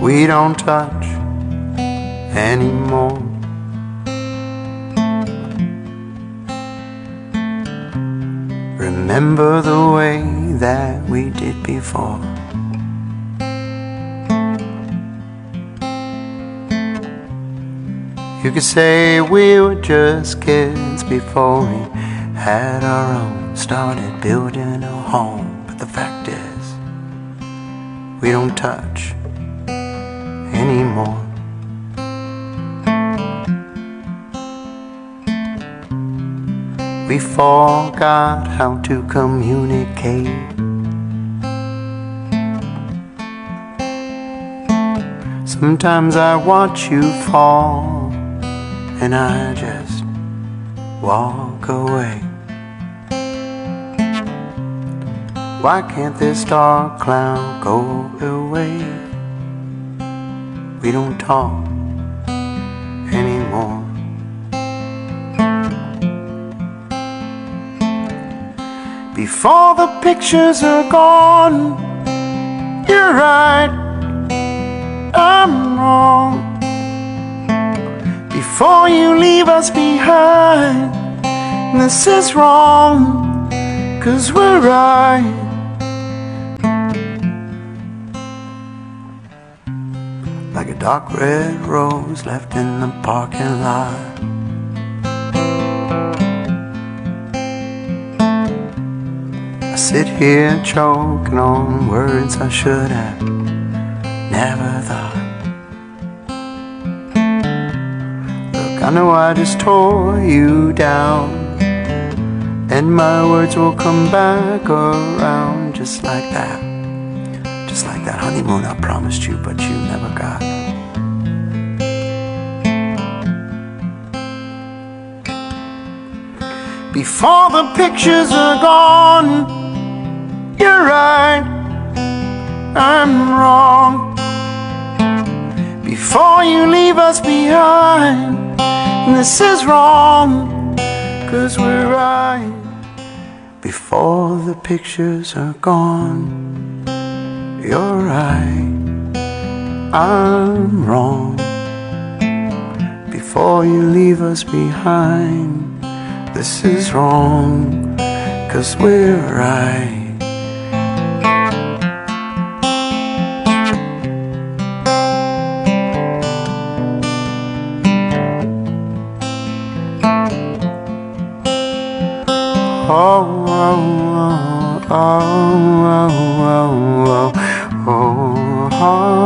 we don't touch anymore. Remember the way that we did before. You could say we were just kids before we had our own, started building a home. But the fact is, we don't touch anymore. We forgot how to communicate. Sometimes I watch you fall and I just walk away. Why can't this dark cloud go away? We don't talk anymore. Before the pictures are gone, you're right, I'm wrong. Before you leave us behind, this is wrong, 'cause we're right. Like a dark red rose left in the parking lot. I sit here choking on words I should have never thought. Look, I know I just tore you down, and my words will come back around just like that. Just like that honeymoon I promised you, but you never got. Before the pictures are gone, you're right, I'm wrong. Before you leave us behind, this is wrong, 'cause we're right. Before the pictures are gone, you're right, I'm wrong. Before you leave us behind, this is wrong, 'cause we're right. Oh, oh, oh, oh, oh, oh, oh, oh.